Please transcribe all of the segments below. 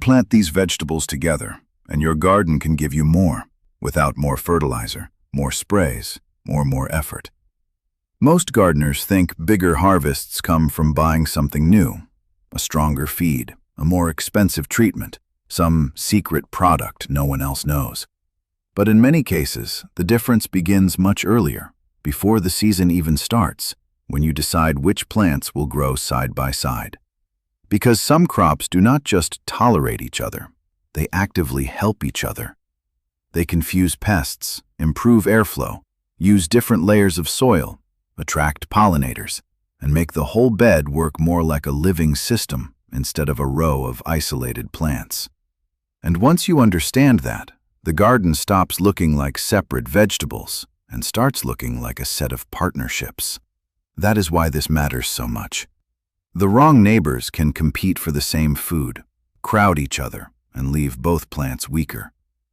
Plant these vegetables together, and your garden can give you more, without more fertilizer, more sprays, or more effort. Most gardeners think bigger harvests come from buying something new, a stronger feed, a more expensive treatment, some secret product no one else knows. But in many cases, the difference begins much earlier, before the season even starts, when you decide which plants will grow side by side. Because some crops do not just tolerate each other, they actively help each other. They confuse pests, improve airflow, use different layers of soil, attract pollinators, and make the whole bed work more like a living system instead of a row of isolated plants. And once you understand that, the garden stops looking like separate vegetables and starts looking like a set of partnerships. That is why this matters so much. The wrong neighbors can compete for the same food, crowd each other, and leave both plants weaker.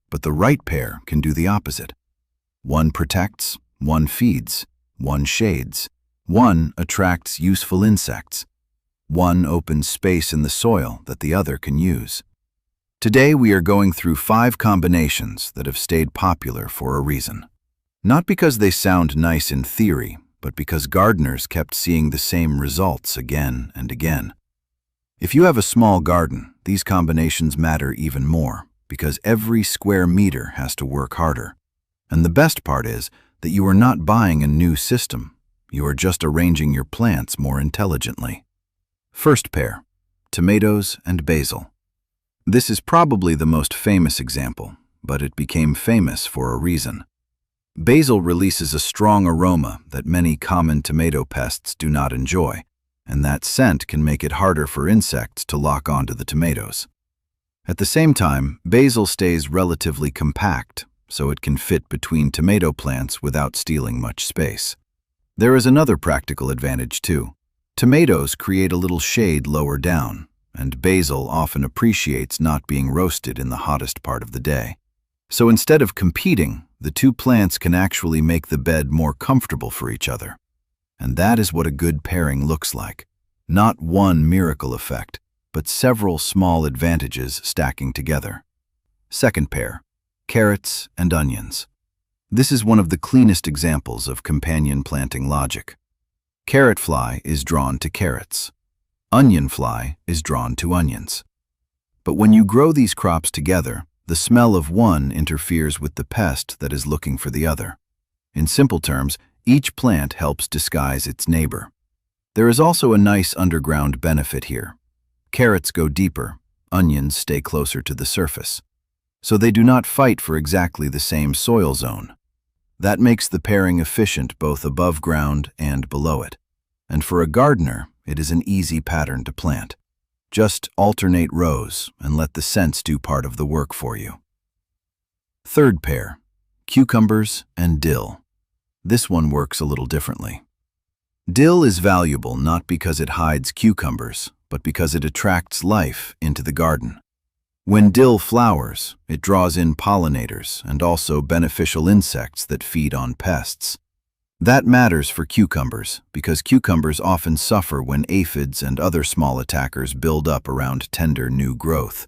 But the right pair can do the opposite. One protects, one feeds, one shades, one attracts useful insects, one opens space in the soil that the other can use. Today we are going through 5 combinations that have stayed popular for a reason. Not because they sound nice in theory, but because gardeners kept seeing the same results again and again. If you have a small garden, these combinations matter even more, because every square meter has to work harder. And the best part is that you are not buying a new system. You are just arranging your plants more intelligently. First pair, tomatoes and basil. This is probably the most famous example, but it became famous for a reason. Basil releases a strong aroma that many common tomato pests do not enjoy, and that scent can make it harder for insects to lock onto the tomatoes. At the same time, basil stays relatively compact, so it can fit between tomato plants without stealing much space. There is another practical advantage too. Tomatoes create a little shade lower down, and basil often appreciates not being roasted in the hottest part of the day. So instead of competing, the two plants can actually make the bed more comfortable for each other. And that is what a good pairing looks like. Not one miracle effect, but several small advantages stacking together. Second pair, carrots and onions. This is one of the cleanest examples of companion planting logic. Carrot fly is drawn to carrots. Onion fly is drawn to onions. But when you grow these crops together, the smell of one interferes with the pest that is looking for the other. In simple terms, each plant helps disguise its neighbor. There is also a nice underground benefit here. Carrots go deeper, onions stay closer to the surface. So they do not fight for exactly the same soil zone. That makes the pairing efficient both above ground and below it. And for a gardener, it is an easy pattern to plant. Just alternate rows and let the scents do part of the work for you. Third pair, cucumbers and dill. This one works a little differently. Dill is valuable not because it hides cucumbers, but because it attracts life into the garden. When dill flowers, it draws in pollinators and also beneficial insects that feed on pests. That matters for cucumbers because cucumbers often suffer when aphids and other small attackers build up around tender new growth.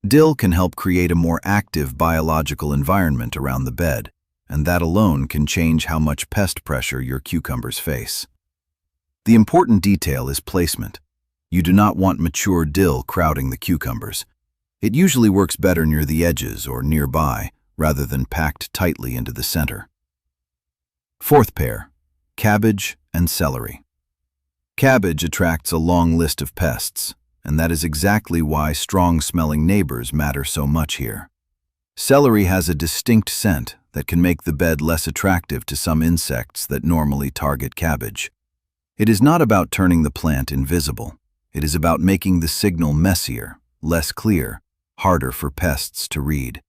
Dill can help create a more active biological environment around the bed, and that alone can change how much pest pressure your cucumbers face. The important detail is placement. You do not want mature dill crowding the cucumbers. It usually works better near the edges or nearby, rather than packed tightly into the center. Fourth pair, cabbage and celery. Cabbage attracts a long list of pests, and that is exactly why strong-smelling neighbors matter so much here. Celery has a distinct scent that can make the bed less attractive to some insects that normally target cabbage. It is not about turning the plant invisible. It is about making the signal messier, less clear, harder for pests to read.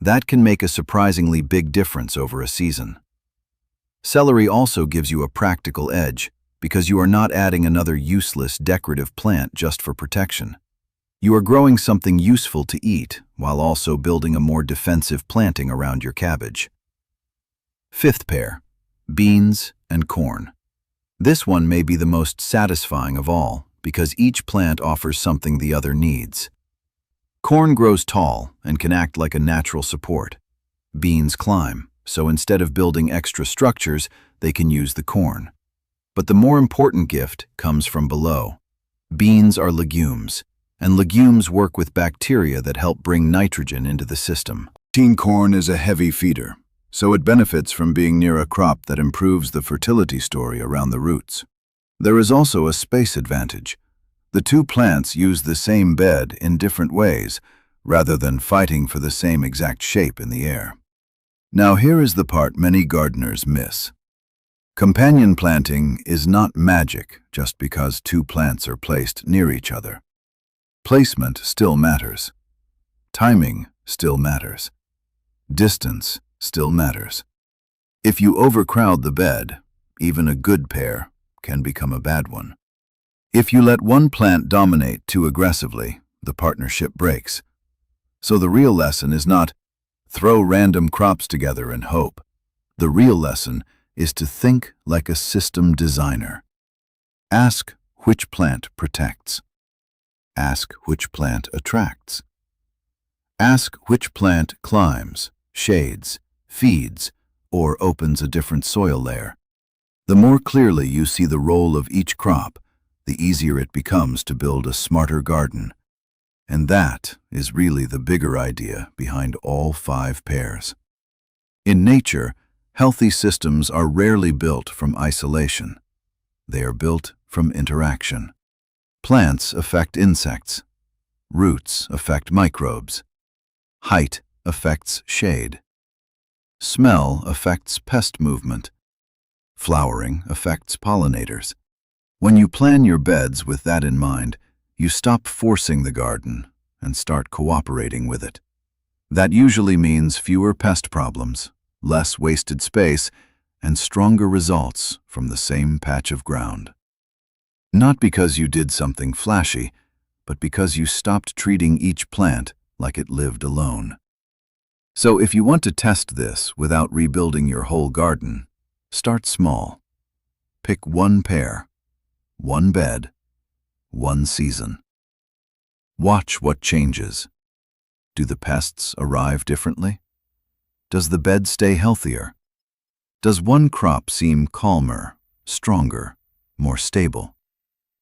That can make a surprisingly big difference over a season. Celery also gives you a practical edge because you are not adding another useless decorative plant just for protection. You are growing something useful to eat while also building a more defensive planting around your cabbage. Fifth pair, beans and corn. This one may be the most satisfying of all because each plant offers something the other needs. Corn grows tall and can act like a natural support. Beans climb, so instead of building extra structures, they can use the corn. But the more important gift comes from below. Beans are legumes, and legumes work with bacteria that help bring nitrogen into the system. Teen corn is a heavy feeder, so it benefits from being near a crop that improves the fertility story around the roots. There is also a space advantage. The two plants use the same bed in different ways, rather than fighting for the same exact shape in the air. Now here is the part many gardeners miss. Companion planting is not magic just because two plants are placed near each other. Placement still matters. Timing still matters. Distance still matters. If you overcrowd the bed, even a good pair can become a bad one. If you let one plant dominate too aggressively, the partnership breaks. So the real lesson is not throw random crops together and hope. The real lesson is to think like a system designer. Ask which plant protects. Ask which plant attracts. Ask which plant climbs, shades, feeds, or opens a different soil layer. The more clearly you see the role of each crop, the easier it becomes to build a smarter garden. And that is really the bigger idea behind all 5 pairs. In nature, healthy systems are rarely built from isolation. They are built from interaction. Plants affect insects. Roots affect microbes. Height affects shade. Smell affects pest movement. Flowering affects pollinators. When you plan your beds with that in mind, you stop forcing the garden and start cooperating with it. That usually means fewer pest problems, less wasted space, and stronger results from the same patch of ground. Not because you did something flashy, but because you stopped treating each plant like it lived alone. So if you want to test this without rebuilding your whole garden, start small. Pick one pair, one bed, one season. Watch what changes. Do the pests arrive differently? Does the bed stay healthier? Does one crop seem calmer, stronger, more stable?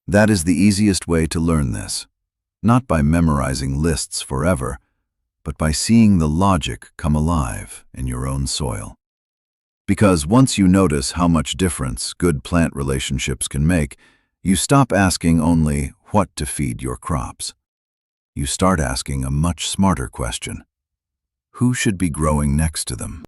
That is the easiest way to learn this, not by memorizing lists forever, but by seeing the logic come alive in your own soil. Because once you notice how much difference good plant relationships can make, you stop asking only what to feed your crops. You start asking a much smarter question. Who should be growing next to them?